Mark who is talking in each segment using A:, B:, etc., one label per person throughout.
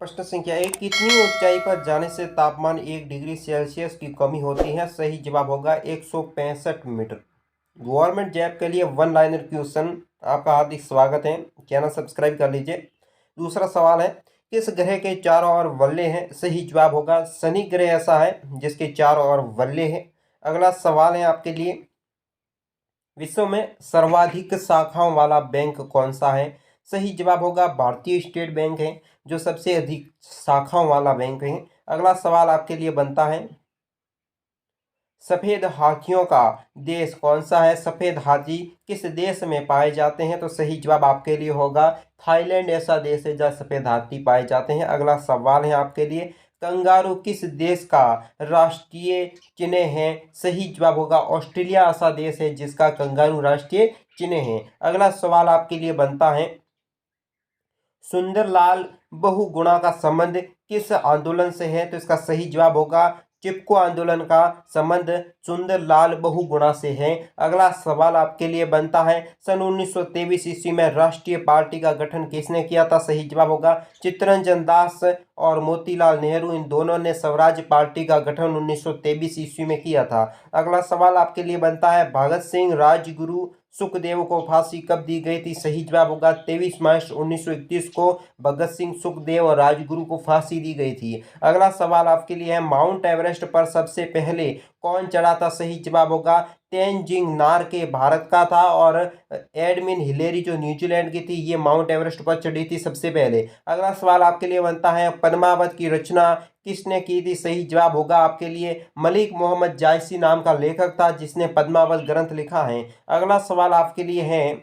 A: प्रश्न संख्या 1, कितनी ऊंचाई पर जाने से तापमान 1 डिग्री सेल्सियस की कमी होती है? सही जवाब होगा 165 मीटर। गवर्नमेंट जॉब के लिए वन लाइनर क्वेश्चन। आपका हार्दिक स्वागत है, चैनल सब्सक्राइब कर लीजिए। दूसरा सवाल है, किस ग्रह के चारों ओर वलय हैं? सही जवाब होगा शनि ग्रह ऐसा है जिसके चारों ओर वलय है। अगला सवाल है आपके लिए, विश्व में सर्वाधिक शाखाओं वाला बैंक कौन सा है? सही जवाब होगा भारतीय स्टेट बैंक है जो सबसे अधिक शाखाओं वाला बैंक है। अगला सवाल आपके लिए बनता है, सफेद हाथियों का देश कौन सा है? सफेद हाथी किस देश में पाए जाते हैं? तो सही जवाब आपके लिए होगा थाईलैंड ऐसा देश है जहाँ सफेद हाथी पाए जाते हैं। अगला सवाल है आपके लिए, कंगारू किस देश का राष्ट्रीय चिन्ह है? सही जवाब होगा ऑस्ट्रेलिया ऐसा देश है जिसका कंगारू राष्ट्रीय चिन्ह है। अगला सवाल आपके लिए बनता है, सुंदरलाल बहुगुणा का संबंध किस आंदोलन से है? तो इसका सही जवाब होगा चिपको आंदोलन का संबंध सुंदरलाल बहुगुणा से है। अगला सवाल आपके लिए बनता है, सन 1923 ईस्वी में राष्ट्रीय पार्टी का गठन किसने किया था? सही जवाब होगा चित्तरंजन दास और मोतीलाल नेहरू, इन दोनों ने स्वराज पार्टी का गठन 1923 ईस्वी में किया था। अगला सवाल आपके लिए बनता है, भगत सिंह राजगुरु सुखदेव को फांसी कब दी गई थी? सही जवाब होगा 23 मार्च 1931 को भगत सिंह सुखदेव और राजगुरु को फांसी दी गई थी। अगला सवाल आपके लिए है, माउंट एवरेस्ट पर सबसे पहले कौन चढ़ा था? सही जवाब होगा तेनजिंग नार्गे भारत का था और एडमिन हिलेरी जो न्यूजीलैंड की थी ये माउंट एवरेस्ट पर चढ़ी थी सबसे पहले। अगला सवाल आपके लिए बनता है, पद्मावत की रचना किसने की थी? सही जवाब होगा आपके लिए मलिक मोहम्मद जायसी नाम का लेखक था जिसने पद्मावत ग्रंथ लिखा है। अगला सवाल आपके लिए है,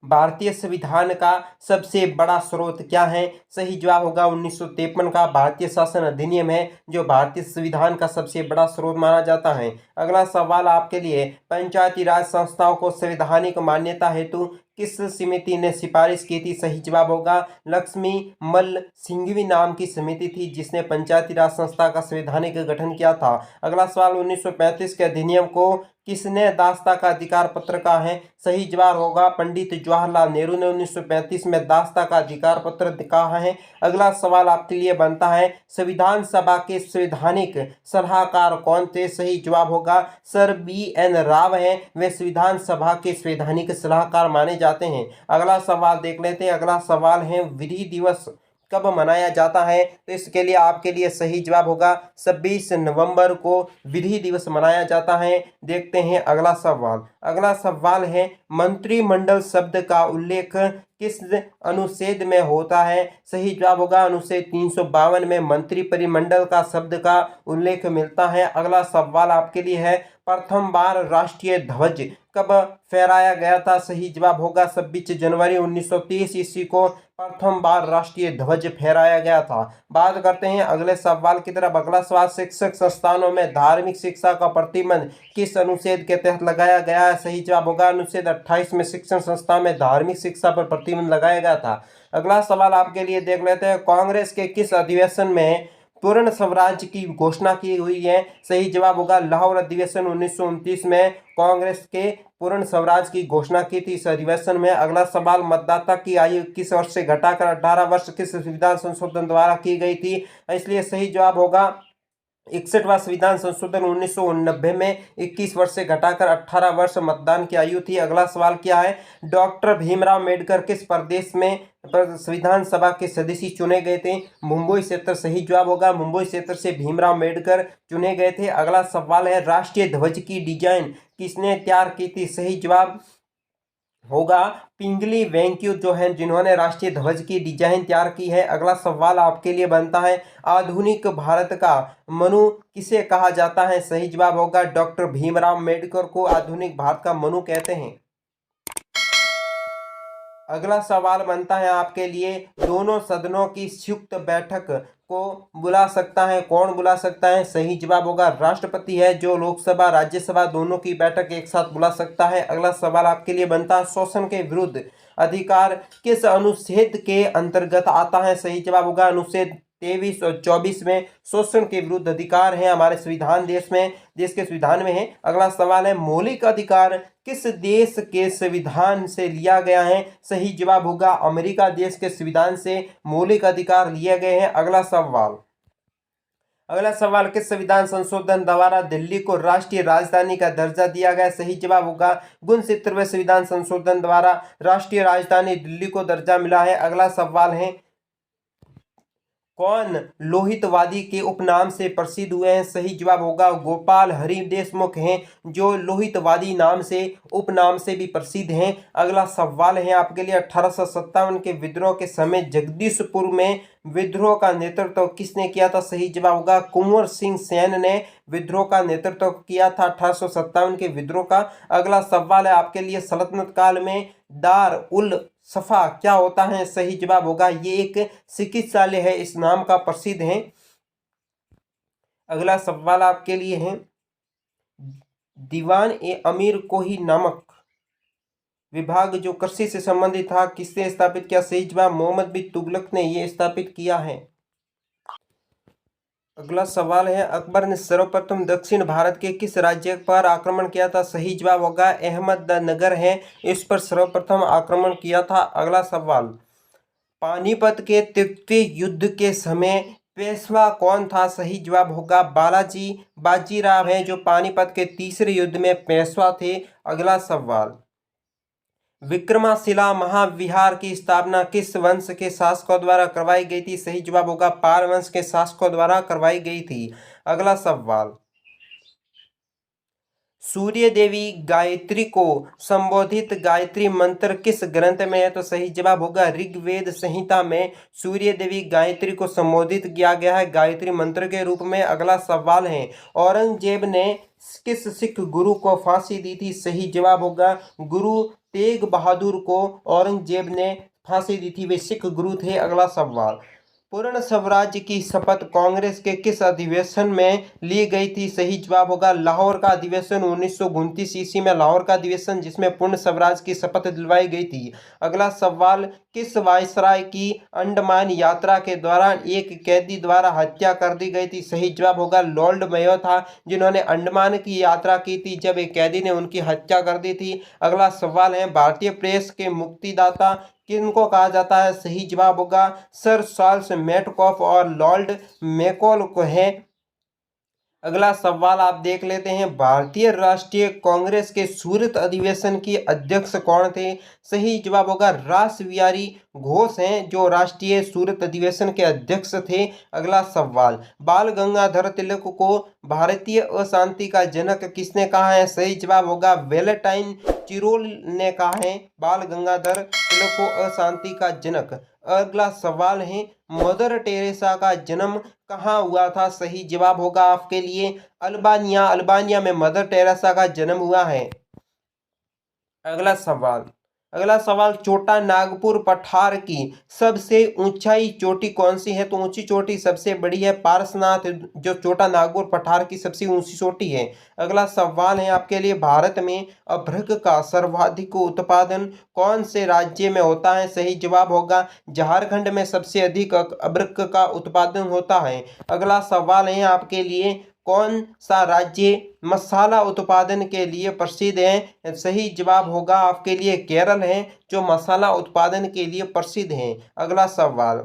A: भारतीय संविधान का सबसे बड़ा स्रोत क्या है? सही जवाब होगा 1953 का भारतीय शासन अधिनियम है जो भारतीय संविधान का सबसे बड़ा स्रोत माना जाता है। अगला सवाल आपके लिए, पंचायती राज संस्थाओं को संवैधानिक मान्यता हेतु किस समिति ने सिफारिश की थी? सही जवाब होगा लक्ष्मी मल्ल सिंघवी नाम की समिति थी जिसने पंचायती राज संस्था का संवैधानिक गठन किया था। अगला सवाल, 1935 के अधिनियम को किसने दास्ता का अधिकार पत्र कहा है? सही जवाब होगा पंडित जवाहरलाल नेहरू ने 1935 में दास्ता का अधिकार पत्र कहा है। अगला सवाल आपके लिए बनता है, संविधान सभा के संवैधानिक सलाहकार कौन थे? सही जवाब होगा सर BN राव हैं, वे संविधान सभा के संवैधानिक सलाहकार माने जाते हैं। अगला सवाल देख लेते हैं। अगला सवाल है, विधि दिवस कब मनाया जाता है? तो इसके लिए आपके लिए सही जवाब होगा 26 नवंबर को विधि दिवस मनाया जाता है। देखते हैं अगला सवाल। अगला सवाल है, मंत्रिमंडल शब्द का उल्लेख किस अनुच्छेद में होता है? सही जवाब होगा अनुच्छेद 352 में मंत्री परिमंडल का शब्द का उल्लेख मिलता है। अगला सवाल आपके लिए है, प्रथम बार राष्ट्रीय ध्वज कब फहराया गया था? सही जवाब होगा 26 जनवरी 1930 ईस्वी को प्रथम बार राष्ट्रीय ध्वज फहराया गया था। बात करते हैं अगले सवाल की तरफ। अगला सवाल, शिक्षक संस्थानों में धार्मिक शिक्षा का प्रतिबंध किस अनुच्छेद के तहत लगाया गया है? सही जवाब होगा अनुच्छेद 28 में शिक्षण संस्था में धार्मिक शिक्षा पर प्रतिबंध लगाया गया था। अगला सवाल आपके लिए देख लेते हैं, कांग्रेस के किस अधिवेशन में पूर्ण स्वराज की घोषणा की हुई है? सही जवाब होगा लाहौर अधिवेशन 1929 में कांग्रेस के पूर्ण स्वराज की घोषणा की थी इस अधिवेशन में। अगला सवाल, मतदाता की आयु 21 वर्ष से घटाकर 18 वर्ष किस संविधान संशोधन द्वारा की गई थी? इसलिए सही जवाब होगा 61वां संविधान संशोधन 1990 में 21 वर्ष से घटाकर 18 वर्ष मतदान की आयु थी। अगला सवाल क्या है, डॉक्टर भीमराव अम्बेडकर किस प्रदेश में संविधान सभा के सदस्य चुने गए थे? मुंबई क्षेत्र सही जवाब होगा मुंबई क्षेत्र से भीमराव अम्बेडकर चुने गए थे। अगला सवाल है, राष्ट्रीय ध्वज की डिजाइन किसने तैयार की थी? सही जवाब होगा पिंगली वेंक्यू जो है जिन्होंने राष्ट्रीय ध्वज की डिजाइन तैयार की है। अगला सवाल आपके लिए बनता है, आधुनिक भारत का मनु किसे कहा जाता है? सही जवाब होगा डॉक्टर भीमराव अम्बेडकर को आधुनिक भारत का मनु कहते हैं। अगला सवाल बनता है आपके लिए, दोनों सदनों की संयुक्त बैठक को बुला सकता है कौन? बुला सकता है? सही जवाब होगा राष्ट्रपति है जो लोकसभा राज्यसभा दोनों की बैठक एक साथ बुला सकता है। अगला सवाल आपके लिए बनता है, शोषण के विरुद्ध अधिकार किस अनुच्छेद के अंतर्गत आता है? सही जवाब होगा अनुच्छेद 23 और 24 में शोषण के विरुद्ध अधिकार है हमारे संविधान देश के संविधान में है। अगला सवाल है मौलिक अधिकार किस देश के संविधान से लिया गया है? सही जवाब होगा अमेरिका देश के संविधान से मौलिक अधिकार लिए गए हैं। अगला सवाल किस संविधान संशोधन द्वारा दिल्ली को राष्ट्रीय राजधानी का दर्जा दिया गया? सही जवाब होगा 69वें संविधान संशोधन द्वारा राष्ट्रीय राजधानी दिल्ली को दर्जा मिला है। अगला सवाल है कौन लोहितवादी के उपनाम से प्रसिद्ध हुए हैं? सही जवाब होगा गोपाल हरि देशमुख हैं जो लोहितवादी नाम से उपनाम से भी प्रसिद्ध हैं। अगला सवाल है आपके लिए 1857 के विद्रोह के समय जगदीशपुर में विद्रोह का नेतृत्व किसने किया था? सही जवाब होगा कुंवर सिंह सेन ने विद्रोह का नेतृत्व किया था 1857 के विद्रोह का। अगला सवाल है आपके लिए सल्तनत काल में दार उल सफा क्या होता है? सही जवाब होगा ये एक चिकित्सालय है, इस नाम का प्रसिद्ध है। अगला सवाल आपके लिए है दीवान ए अमीर कोही नामक विभाग जो कृषि से संबंधित था किसने स्थापित किया? सही जवाब मोहम्मद बिन तुगलक ने यह स्थापित किया है। अगला सवाल है अकबर ने सर्वप्रथम दक्षिण भारत के किस राज्य पर आक्रमण किया था? सही जवाब होगा अहमदनगर है, इस पर सर्वप्रथम आक्रमण किया था। अगला सवाल पानीपत के तृतीय युद्ध के समय पेशवा कौन था? सही जवाब होगा बालाजी बाजीराव है जो पानीपत के तीसरे युद्ध में पेशवा थे। अगला सवाल विक्रमशिला महाविहार की स्थापना किस वंश के शासकों द्वारा करवाई गई थी? सही जवाब होगा पाल वंश के शासकों द्वारा करवाई गई थी। अगला सवाल सूर्य देवी गायत्री को संबोधित गायत्री मंत्र किस ग्रंथ में है? तो सही जवाब होगा ऋग्वेद संहिता में सूर्य देवी गायत्री को संबोधित किया गया है गायत्री मंत्र के रूप में। अगला सवाल है औरंगजेब ने किस सिख गुरु को फांसी दी थी? सही जवाब होगा गुरु तेग बहादुर को औरंगजेब ने फांसी दी थी, वे सिख गुरु थे। अगला सवाल पूर्ण स्वराज्य की शपथ कांग्रेस के किस अधिवेशन में ली गई थी? सही जवाब होगा लाहौर का अधिवेशन 1929 ईस्वी में लाहौर का अधिवेशन जिसमें पूर्ण स्वराज्य की शपथ दिलवाई गई थी। अगला सवाल किस वायसराय की अंडमान यात्रा के दौरान एक कैदी द्वारा हत्या कर दी गई थी? सही जवाब होगा लॉर्ड मेयो था जिन्होंने अंडमान की यात्रा की थी जब एक कैदी ने उनकी हत्या कर दी थी। अगला सवाल है भारतीय प्रेस के मुक्तिदाता किनको कहा जाता है? सही जवाब होगा सर चार्ल्स मेटकॉफ और लॉर्ड मैकॉल को है। अगला सवाल आप देख लेते हैं भारतीय राष्ट्रीय कांग्रेस के सूरत अधिवेशन के अध्यक्ष कौन थे? सही जवाब होगा रासबिहारी घोष हैं जो राष्ट्रीय सूरत अधिवेशन के अध्यक्ष थे। अगला सवाल बाल गंगाधर तिलक को भारतीय अशांति का जनक किसने कहा है? सही जवाब होगा वैलेंटाइन चिरोल ने कहा है बाल गंगाधर तिलक को अशांति का जनक। अगला सवाल है मदर टेरेसा का जन्म कहाँ हुआ था? सही जवाब होगा आपके लिए अल्बानिया में मदर टेरेसा का जन्म हुआ है। अगला सवाल छोटा नागपुर पठार की सबसे ऊंचाई चोटी कौन सी है? तो ऊंची चोटी सबसे बड़ी है पारसनाथ जो छोटा नागपुर पठार की सबसे ऊंची चोटी है। अगला सवाल है आपके लिए भारत में अभ्रक का सर्वाधिक उत्पादन कौन से राज्य में होता है? सही जवाब होगा झारखंड में सबसे अधिक अभ्रक का उत्पादन होता है। अगला सवाल है आपके लिए कौन सा राज्य मसाला उत्पादन के लिए प्रसिद्ध है? सही जवाब होगा आपके लिए केरल है जो मसाला उत्पादन के लिए प्रसिद्ध है। अगला सवाल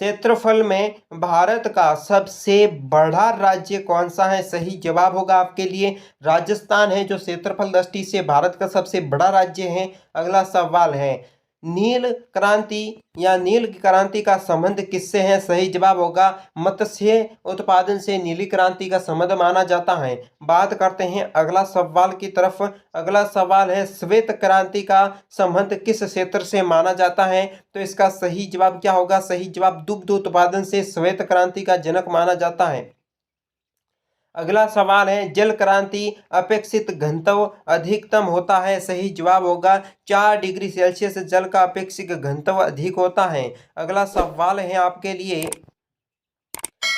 A: क्षेत्रफल में भारत का सबसे बड़ा राज्य कौन सा है? सही जवाब होगा आपके लिए राजस्थान है जो क्षेत्रफल दृष्टि से भारत का सबसे बड़ा राज्य है। अगला सवाल है नील क्रांति का संबंध किससे है? सही जवाब होगा मत्स्य उत्पादन से नीली क्रांति का संबंध माना जाता है। बात करते हैं अगला सवाल की तरफ। अगला सवाल है श्वेत क्रांति का संबंध किस क्षेत्र से माना जाता है? तो इसका सही जवाब क्या होगा? सही जवाब दुग्ध उत्पादन से श्वेत क्रांति का जनक माना जाता है। अगला सवाल है जल क्रांति अपेक्षित घनत्व अधिकतम होता है? सही जवाब होगा 4 डिग्री सेल्सियस जल का अपेक्षित घनत्व अधिक होता है। अगला सवाल है आपके लिए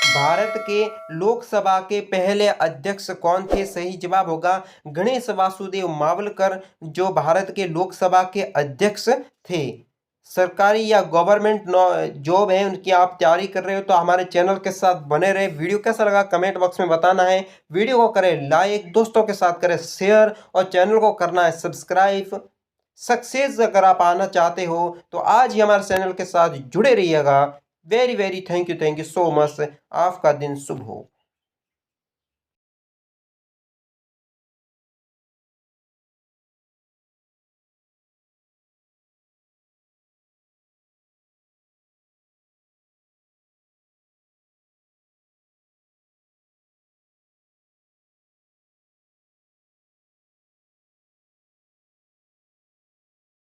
A: भारत के लोकसभा के पहले अध्यक्ष कौन थे? सही जवाब होगा गणेश वासुदेव मावलकर जो भारत के लोकसभा के अध्यक्ष थे। सरकारी या गवर्नमेंट जॉब है उनकी आप तैयारी कर रहे हो तो हमारे चैनल के साथ बने रहे। वीडियो कैसा लगा कमेंट बॉक्स में बताना है। वीडियो को करें लाइक, दोस्तों के साथ करें शेयर और चैनल को करना है सब्सक्राइब। सक्सेस अगर आप आना चाहते हो तो आज ही हमारे चैनल के साथ जुड़े रहिएगा। Very very thank you so much. आपका दिन शुभ हो।